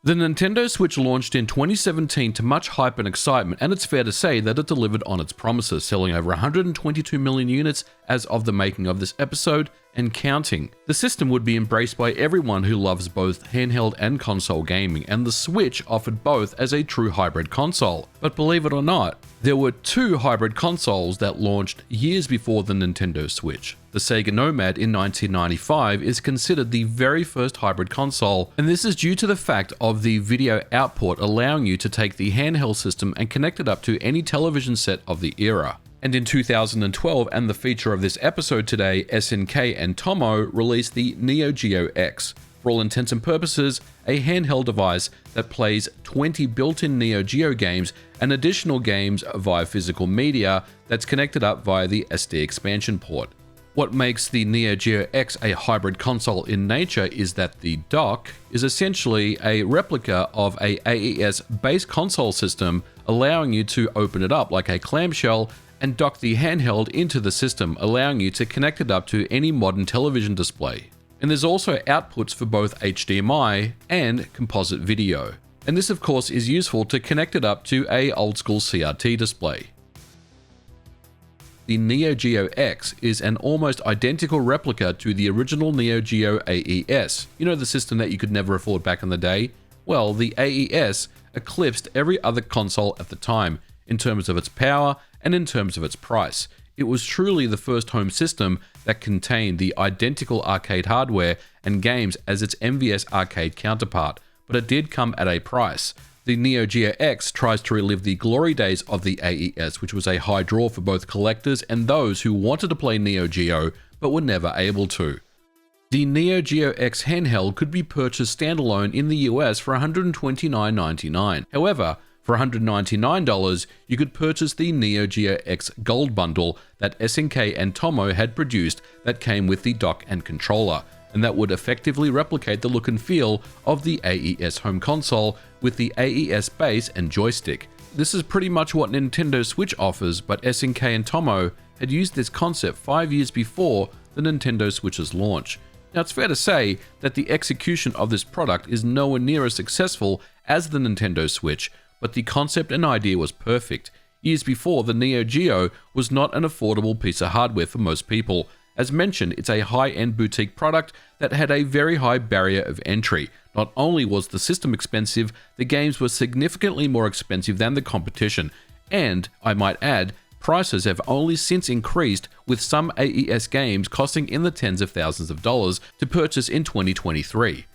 The Nintendo Switch launched in 2017 to much hype and excitement, and it's fair to say that it delivered on its promises, selling over 122 million units as of the making of this episode, and counting. The system would be embraced by everyone who loves both handheld and console gaming, and the Switch offered both as a true hybrid console. But believe it or not, there were two hybrid consoles that launched years before the Nintendo Switch. The Sega Nomad in 1995 is considered the very first hybrid console, and this is due to the fact of the video output allowing you to take the handheld system and connect it up to any television set of the era. And in 2012, and the feature of this episode today, SNK and Tomo released the Neo Geo X. For all intents and purposes, a handheld device that plays 20 built-in Neo Geo games and additional games via physical media that's connected up via the SD expansion port. What makes the Neo Geo X a hybrid console in nature is that the dock is essentially a replica of a AES-based console system, allowing you to open it up like a clamshell and dock the handheld into the system, allowing you to connect it up to any modern television display. And there's also outputs for both HDMI and composite video. And this of course is useful to connect it up to a old school CRT display. The Neo Geo X is an almost identical replica to the original Neo Geo AES. You know, the system that you could never afford back in the day? Well, the AES eclipsed every other console at the time in terms of its power and in terms of its price. It was truly the first home system that contained the identical arcade hardware and games as its MVS arcade counterpart, but it did come at a price. The Neo Geo X tries to relive the glory days of the AES, which was a high draw for both collectors and those who wanted to play Neo Geo but were never able to. The Neo Geo X handheld could be purchased standalone in the US for $129.99. However, for $199, you could purchase the Neo Geo X Gold Bundle that SNK and Tomo had produced that came with the dock and controller, and that would effectively replicate the look and feel of the AES home console with the AES base and joystick. This is pretty much what Nintendo Switch offers, but SNK and Tomo had used this concept 5 years before the Nintendo Switch's launch. Now it's fair to say that the execution of this product is nowhere near as successful as the Nintendo Switch, but the concept and idea was perfect. Years before, the Neo Geo was not an affordable piece of hardware for most people. As mentioned, it's a high-end boutique product that had a very high barrier of entry. Not only was the system expensive, the games were significantly more expensive than the competition, and, I might add, prices have only since increased, with some AES games costing in the tens of thousands of dollars to purchase in 2023.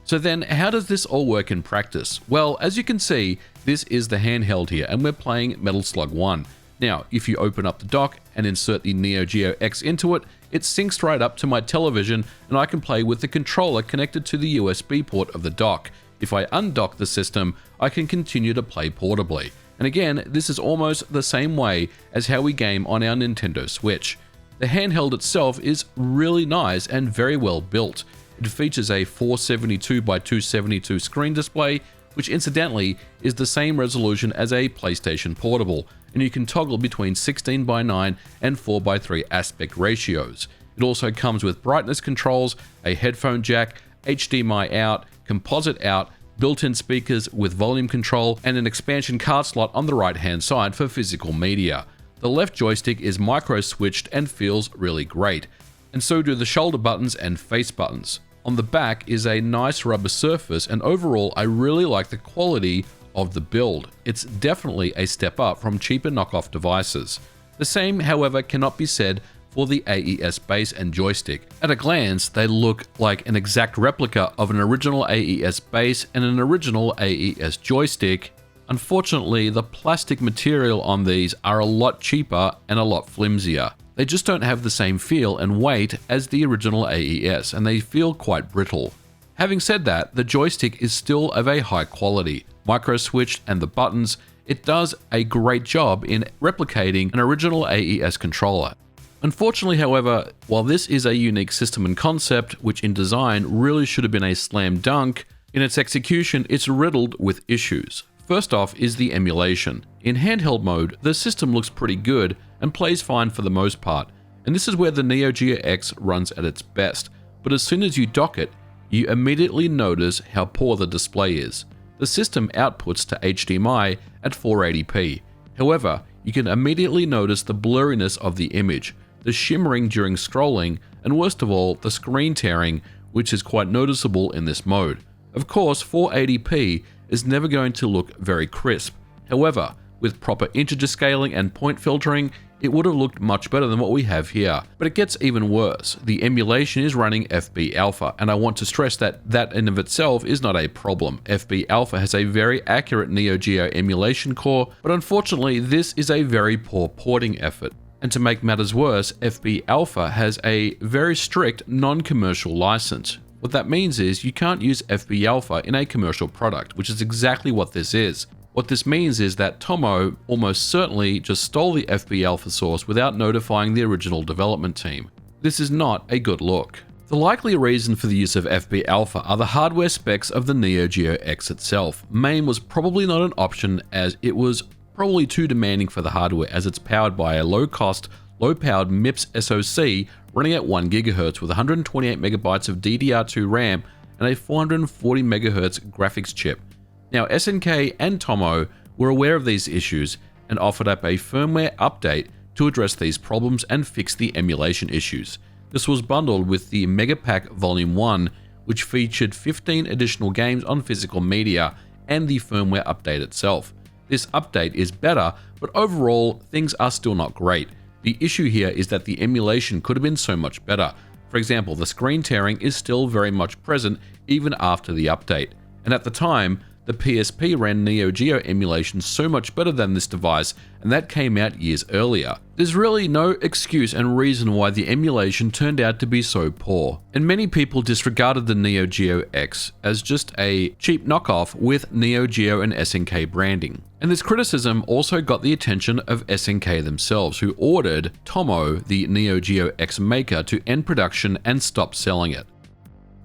So then, how does this all work in practice? Well, as you can see, this is the handheld here, and we're playing Metal Slug 1. Now, if you open up the dock and insert the Neo Geo X into it, it syncs right up to my television, and I can play with the controller connected to the USB port of the dock. If I undock the system, I can continue to play portably. And again, this is almost the same way as how we game on our Nintendo Switch. The handheld itself is really nice and very well built. It features a 472 by 272 screen display, which incidentally is the same resolution as a PlayStation Portable, and you can toggle between 16 by 9 and 4 by 3 aspect ratios. It also comes with brightness controls, a headphone jack, HDMI out, composite out, built-in speakers with volume control, and an expansion card slot on the right-hand side for physical media. The left joystick is micro-switched and feels really great, and so do the shoulder buttons and face buttons. On the back is a nice rubber surface, and overall I really like the quality of the build. It's definitely a step up from cheaper knockoff devices. The same, however, cannot be said for the AES base and joystick. At a glance, they look like an exact replica of an original AES base and an original AES joystick. Unfortunately, the plastic material on these are a lot cheaper and a lot flimsier. They just don't have the same feel and weight as the original AES, and they feel quite brittle. Having said that, the joystick is still of a high quality. Micro-switched, and the buttons, it does a great job in replicating an original AES controller. Unfortunately, however, while this is a unique system and concept, which in design really should have been a slam dunk, in its execution it's riddled with issues. First off is the emulation. In handheld mode, the system looks pretty good and plays fine for the most part, and this is where the Neo Geo X runs at its best, but as soon as you dock it, you immediately notice how poor the display is. The system outputs to HDMI at 480p. However, you can immediately notice the blurriness of the image, the shimmering during scrolling, and worst of all, the screen tearing, which is quite noticeable in this mode. Of course, 480p is never going to look very crisp. However, with proper integer scaling and point filtering, it would have looked much better than what we have here. But it gets even worse. The emulation is running FB Alpha, and I want to stress that that in of itself is not a problem. FB Alpha has a very accurate Neo Geo emulation core, but unfortunately this is a very poor porting effort. And to make matters worse, FB Alpha has a very strict non-commercial license. What that means is you can't use FB Alpha in a commercial product, which is exactly what this is. What this means is that Tomo almost certainly just stole the FB Alpha source without notifying the original development team. This is not a good look. The likely reason for the use of FB Alpha are the hardware specs of the Neo Geo X itself. MAME was probably not an option, as it was probably too demanding for the hardware, as it's powered by a low-cost, low-powered MIPS SoC running at 1 GHz with 128 MB of DDR2 RAM and a 440 MHz graphics chip. Now, SNK and Tomo were aware of these issues and offered up a firmware update to address these problems and fix the emulation issues. This was bundled with the Megapack Volume 1, which featured 15 additional games on physical media and the firmware update itself. This update is better, but overall, things are still not great. The issue here is that the emulation could have been so much better. For example, the screen tearing is still very much present even after the update. And at the time, the PSP ran Neo Geo emulation so much better than this device, and that came out years earlier. There's really no excuse and reason why the emulation turned out to be so poor, and many people disregarded the Neo Geo X as just a cheap knockoff with Neo Geo and SNK branding. And this criticism also got the attention of SNK themselves, who ordered Tomo, the Neo Geo X maker, to end production and stop selling it.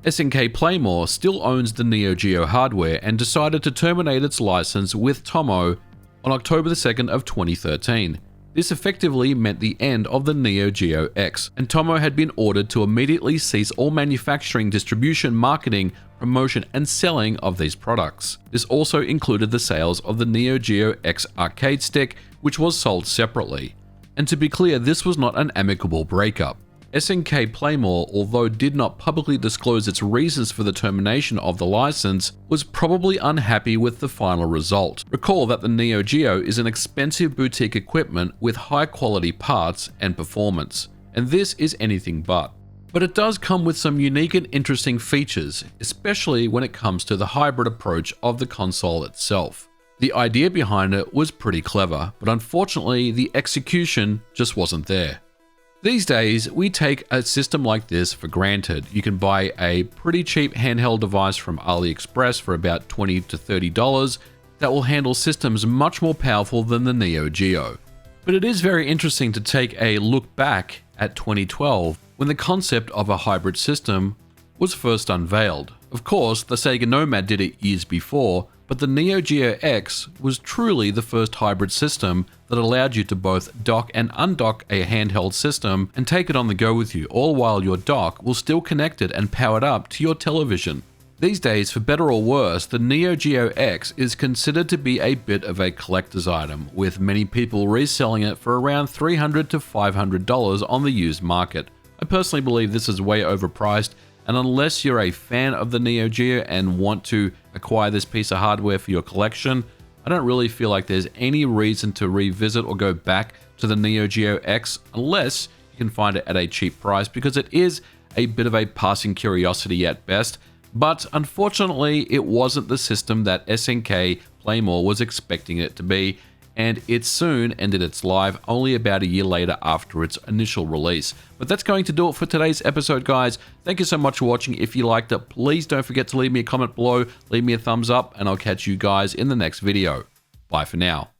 SNK Playmore still owns the Neo Geo hardware and decided to terminate its license with Tomo on October 2nd of 2013. This effectively meant the end of the Neo Geo X, and Tomo had been ordered to immediately cease all manufacturing, distribution, marketing, promotion, and selling of these products. This also included the sales of the Neo Geo X arcade stick, which was sold separately. And to be clear, this was not an amicable breakup. SNK Playmore, although did not publicly disclose its reasons for the termination of the license, was probably unhappy with the final result. Recall that the Neo Geo is an expensive boutique equipment with high quality parts and performance, and this is anything but. But it does come with some unique and interesting features, especially when it comes to the hybrid approach of the console itself. The idea behind it was pretty clever, but unfortunately the execution just wasn't there. These days, we take a system like this for granted. You can buy a pretty cheap handheld device from AliExpress for about $20 to $30 that will handle systems much more powerful than the Neo Geo. But it is very interesting to take a look back at 2012, when the concept of a hybrid system was first unveiled. Of course, the Sega Nomad did it years before, but the Neo Geo X was truly the first hybrid system that allowed you to both dock and undock a handheld system and take it on the go with you, all while your dock was still connected and powered up to your television. These days, for better or worse, the Neo Geo X is considered to be a bit of a collector's item, with many people reselling it for around $300 to $500 on the used market. I personally believe this is way overpriced, and unless you're a fan of the Neo Geo and want to acquire this piece of hardware for your collection, I don't really feel like there's any reason to revisit or go back to the Neo Geo X unless you can find it at a cheap price, because it is a bit of a passing curiosity at best. But unfortunately, it wasn't the system that SNK Playmore was expecting it to be, and it soon ended its life only about a year later after its initial release. But that's going to do it for today's episode, guys. Thank you so much for watching. If you liked it, please don't forget to leave me a comment below, leave me a thumbs up, and I'll catch you guys in the next video. Bye for now.